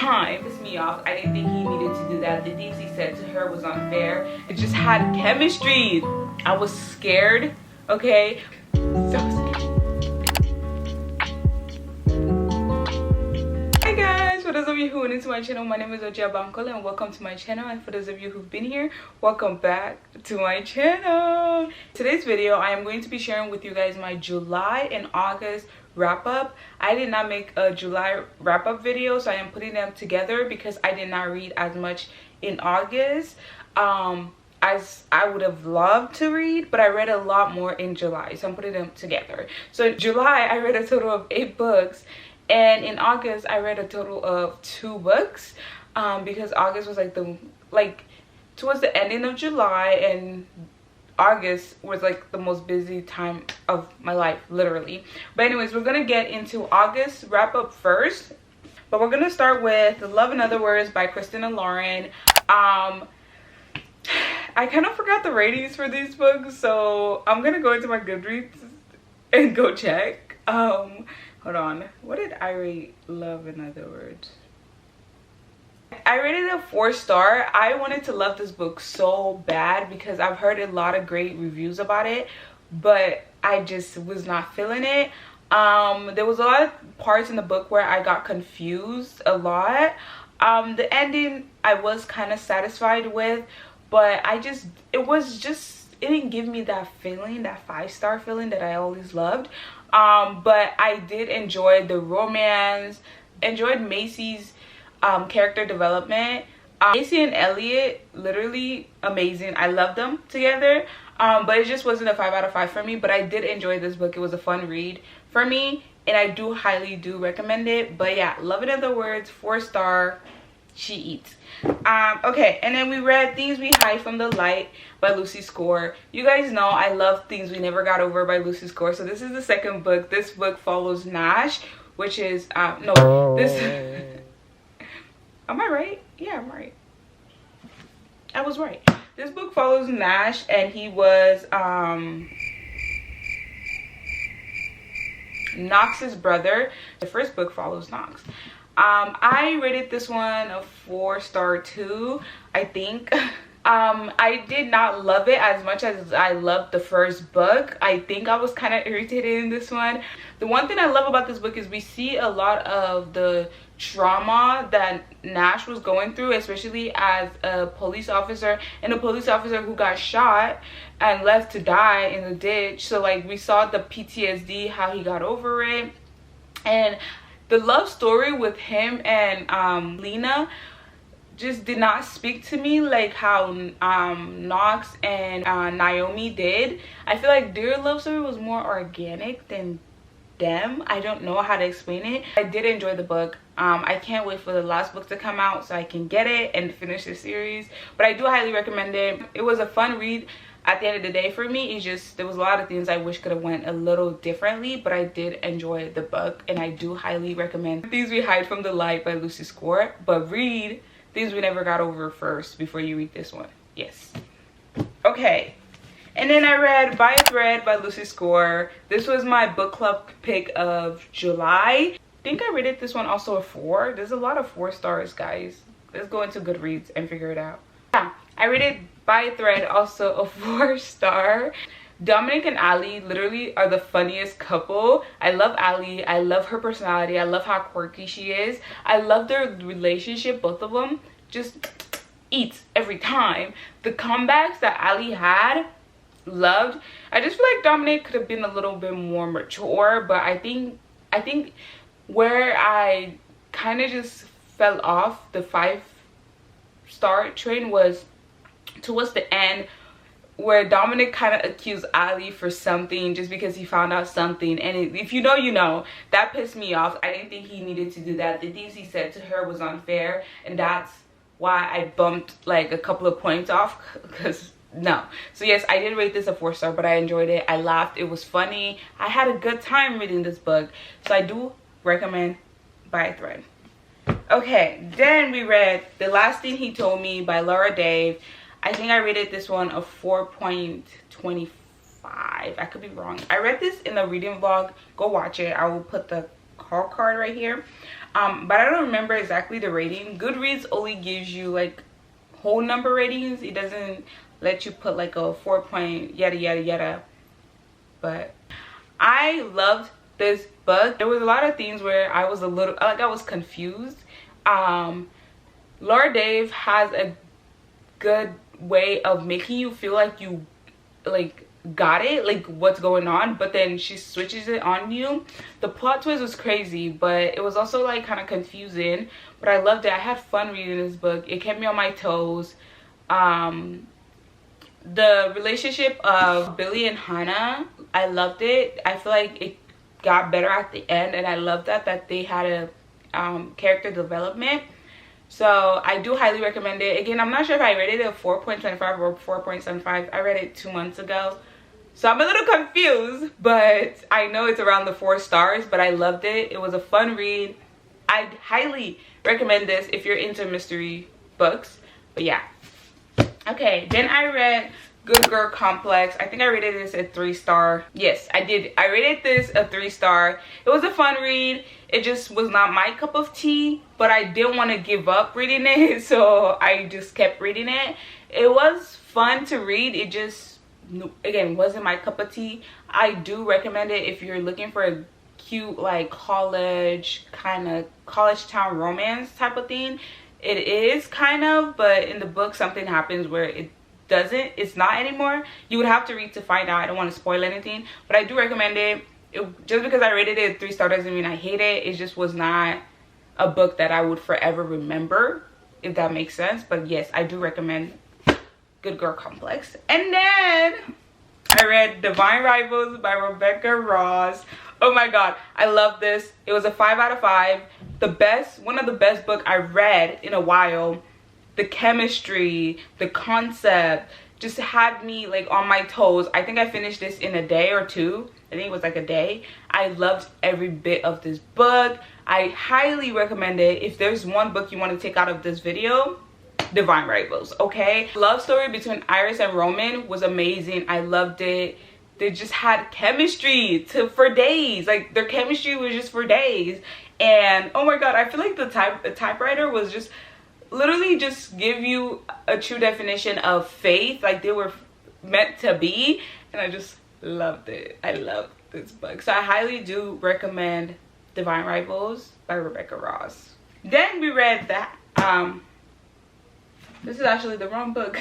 time. It pissed me off. I didn't think he needed to do that. The things he said to her was unfair. It just had chemistry. I was scared, okay? So scared. Hi guys, for those of you who are new to my channel, my name is Wajihat Bankole and welcome to my channel. And for those of you who've been here, welcome back to my channel. Today's video, I am going to be sharing with you guys my July and August wrap up. I did not make a July wrap up video, so I am putting them together because I did not read as much in August as I would have loved to read, but I read a lot more in July, so I'm putting them together. So in July I read a total of 8 books, and in August I read a total of 2 books because August was like towards the ending of July, and August was like the most busy time of my life, literally. But anyways, we're gonna get into August wrap up first, but we're gonna start with Love in Other Words by Christina Lauren. I kind of forgot the ratings for these books, so I'm gonna go into my Goodreads and go check. Hold on, what did I rate Love in Other Words? I rated it a 4-star. I wanted to love this book so bad because I've heard a lot of great reviews about it, but I just was not feeling it. There was a lot of parts in the book where I got confused a lot. The ending I was kind of satisfied with, but it didn't give me that feeling, that 5-star feeling that I always loved. But I did enjoy the romance, enjoyed Macy's character development. Macy and Elliot, literally amazing. I love them together, but it just wasn't a 5 out of 5 for me. But I did enjoy this book. It was a fun read for me, and I highly do recommend it. But yeah, Love in Other Words, 4-star. She eats. Okay, and then we read Things We Hide from the Light by Lucy Score. You guys know I love Things We Never Got Over by Lucy Score, so this is the second book. This book follows Nash, which is am I right? Yeah, I'm right. I was right. This book follows Nash, and he was Knox's brother. The first book follows Knox. I rated this one a 4-star too, I think. I did not love it as much as I loved the first book. I think I was kind of irritated in this one. The one thing I love about this book is we see a lot of the trauma that Nash was going through, especially as a police officer, and a police officer who got shot and left to die in the ditch. So like we saw the PTSD, how he got over it, and the love story with him and Lena just did not speak to me like how Knox and Naomi did. I feel like their love story was more organic than them. I don't know how to explain it. I did enjoy the book. I can't wait for the last book to come out so I can get it and finish the series. But I do highly recommend it. It was a fun read. At the end of the day, for me, there was a lot of things I wish could have went a little differently, but I did enjoy the book, and I do highly recommend Things We Hide from the Light by Lucy Score. But read Things We Never Got Over first before you read this one. Yes. Okay. And then I read By a Thread by Lucy Score. This was my book club pick of July. I think I rated this one also a 4. There's a lot of 4 stars, guys. Let's go into Goodreads and figure it out. Yeah, I rated By a Thread also a 4-star. Dominic and Ali literally are the funniest couple. I love Ali. I love her personality. I love how quirky she is. I love their relationship. Both of them just eats every time. The comebacks that Ali had, loved. I just feel like Dominic could have been a little bit more mature, but I think where I kind of just fell off the 5-star train was towards the end, where Dominic kind of accused Ali for something just because he found out something, and if you know, you know. That pissed me off. I didn't think he needed to do that. The things he said to her was unfair, and that's why I bumped like a couple of points off, because no. So yes, I did rate this a 4-star, but I enjoyed it. I laughed. It was funny. I had a good time reading this book, so I do recommend By a Thread. Okay, then we read The Last Thing He Told Me by Laura Dave. I think I rated this one a 4.25. I could be wrong. I read this in the reading vlog. Go watch it. I will put the call card right here. But I don't remember exactly the rating. Goodreads only gives you like whole number ratings. It doesn't let you put like a 4 point yada yada yada. But I loved this book. There was a lot of things where I was a little like I was confused. Laura Dave has a good way of making you feel like you like got it, like what's going on, but then she switches it on you. The plot twist was crazy, but it was also like kind of confusing, but I loved it. I had fun reading this book. It kept me on my toes. The relationship of Billy and Hannah, I loved it. I feel like it got better at the end, and I loved that they had a character development. So I do highly recommend it. Again, I'm not sure if I rated it a 4.75 or 4.75. I read it 2 months ago, so I'm a little confused, but I know it's around the 4 stars. But I loved it. It was a fun read. I'd highly recommend this if you're into mystery books. But yeah. Okay, then I read Good Girl Complex. I think I rated this a 3-star. Yes, I did. I rated this a 3-star. It was a fun read. It just was not my cup of tea, but I didn't want to give up reading it, so I just kept reading it. It was fun to read. It just, again, wasn't my cup of tea. I do recommend it if you're looking for a cute, like, college, kind of college town romance type of thing. It is kind of, but in the book something happens where it's not anymore. You would have to read to find out. I don't want to spoil anything, but I do recommend it. Just because I rated it 3 stars doesn't mean I hate it. It just was not a book that I would forever remember, if that makes sense. But yes, I do recommend Good Girl Complex. And then I read Divine Rivals by Rebecca Ross. Oh my god, I love this. It was a 5 out of 5. One of the best book I read in a while. The chemistry, the concept just had me like on my toes. I think I finished this in a day or 2. I think it was like a day. I loved every bit of this book. I highly recommend it. If there's one book you want to take out of this video, Divine Rivals, okay? Love story between Iris and Roman was amazing. I loved it. They just had chemistry for days. Like, their chemistry was just for days. And oh my god, I feel like the typewriter was just literally just give you a true definition of faith. Like, they were meant to be, and I just loved it. I love this book, so I highly do recommend Divine Rivals by Rebecca Ross. Then we read that this is actually the wrong book.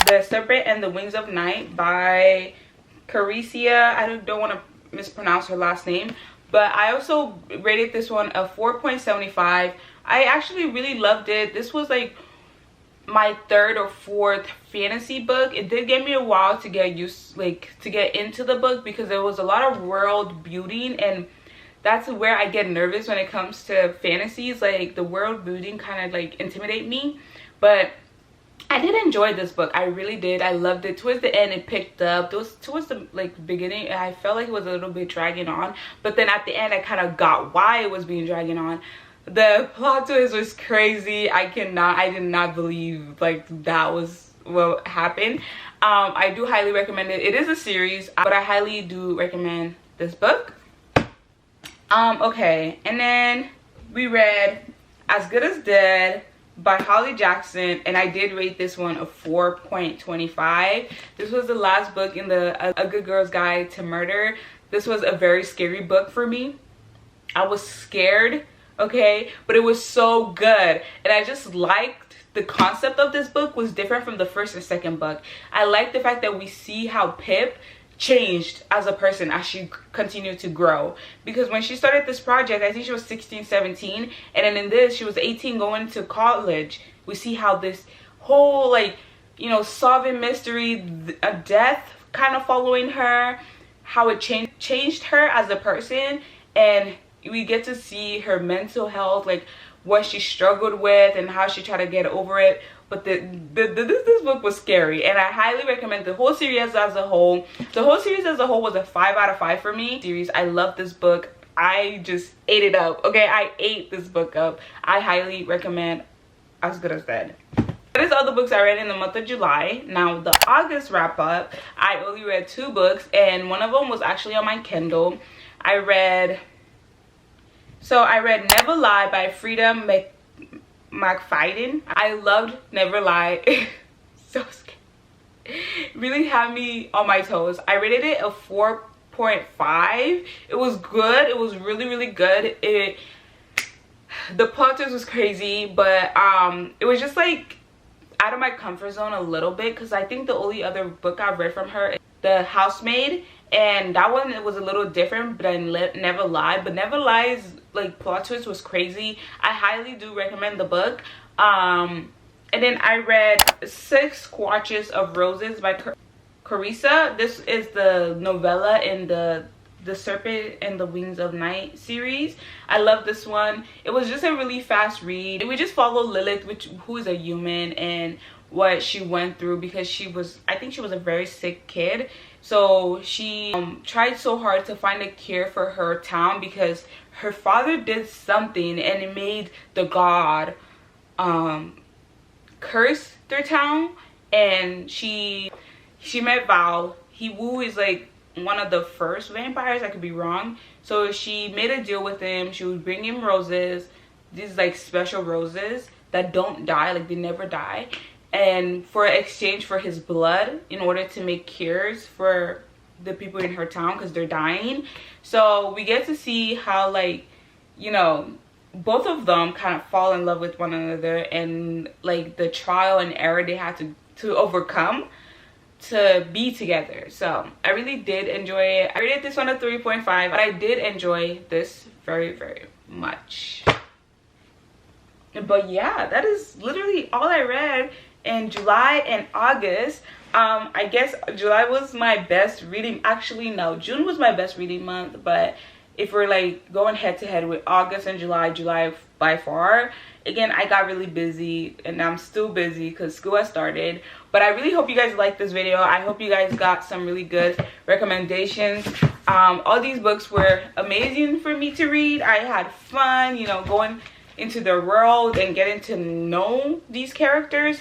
The Serpent and the Wings of Night by Caricia. I don't want to mispronounce her last name, but I also rated this one a 4.75. I actually really loved it. This was like my 3rd or 4th fantasy book. It did give me a while to get into the book, because there was a lot of world building, and that's where I get nervous when it comes to fantasies. Like, the world building kind of like intimidate me. But I did enjoy this book. I really did. I loved it. Towards the end, it picked up. Towards the beginning, I felt like it was a little bit dragging on, but then at the end I kind of got why it was being dragging on. The plot twist was crazy. I did not believe like that was what happened. I do highly recommend it. It is a series, but I highly do recommend this book. Okay, and then we read As Good as Dead by Holly Jackson, and I did rate this one a 4.25. This was the last book in the A Good Girl's Guide to Murder. This was a very scary book for me. I was scared, okay, but it was so good, and I just liked the concept of this book was different from the 1st and 2nd book. I like the fact that we see how Pip changed as a person as she continued to grow, because when she started this project, I think she was 16, 17, and then in this she was 18 going to college. We see how this whole, like, you know, solving mystery, a death kind of following her, how it changed her as a person, and we get to see her mental health, like what she struggled with and how she tried to get over it. But this book was scary, and I highly recommend the whole series as a whole. The whole series as a whole was a 5 out of 5 for me. I love this book. I just ate it up, okay? I ate this book up. I highly recommend As Good as Dead. There's other books I read in the month of July. Now, the August wrap up, I only read 2 books, and one of them was actually on my Kindle. I read So I read Never Lie by Frida McFadden. I loved Never Lie. So scary. Really had me on my toes. I rated it a 4.5. It was good. It was really good. The plot twist was crazy, but it was just like out of my comfort zone a little bit, because I think the only other book I've read from her is The Housemaid, and that one, it was a little different than Never Lie. But Never Lie's like plot twist was crazy. I highly do recommend the book. And then I read 6 Squatches of Roses by Carissa. This is the novella in the Serpent and the Wings of Night series. I love this one. It was just a really fast read. We just follow Lilith, who is a human, and what she went through, because I think she was a very sick kid. So she tried so hard to find a cure for her town, because her father did something and it made the god curse their town. And she met Val. Wu is like one of the first vampires, I could be wrong. So she made a deal with him. She would bring him roses, these like special roses that don't die, like they never die, and for exchange for his blood, in order to make cures for the people in her town, because they're dying. So we get to see how, like, you know, both of them kind of fall in love with one another, and like the trial and error they had to overcome to be together. So I really did enjoy it. I rated this one a 3.5, but I did enjoy this very much. But yeah, that is literally all I read in July and August. I guess July was my best reading. Actually, no, June was my best reading month, but if we're like going head to head with August and July by far. Again, I got really busy, and I'm still busy because school has started. But I really hope you guys liked this video. I hope you guys got some really good recommendations. All these books were amazing for me to read. I had fun, you know, going into their world and getting to know these characters.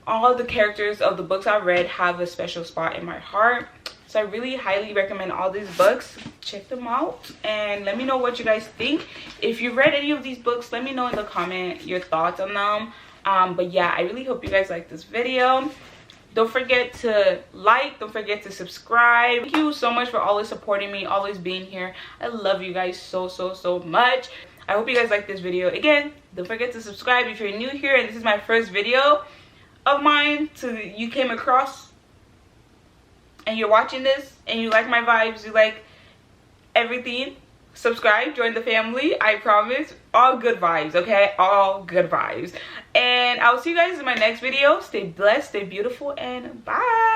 All the characters of the books I read have a special spot in my heart. So I really highly recommend all these books. Check them out and let me know what you guys think. If you've read any of these books, let me know in the comment your thoughts on them. But yeah, I really hope you guys like this video. Don't forget to like, don't forget to subscribe. Thank you so much for always supporting me, always being here. I love you guys so much. I hope you guys like this video. Again, don't forget to subscribe if you're new here and this is my first video of mine you came across, and you're watching this and you like my vibes, you like everything. Subscribe, join the family. I promise, all good vibes, okay? All good vibes. And I'll see you guys in my next video. Stay blessed, stay beautiful, and bye.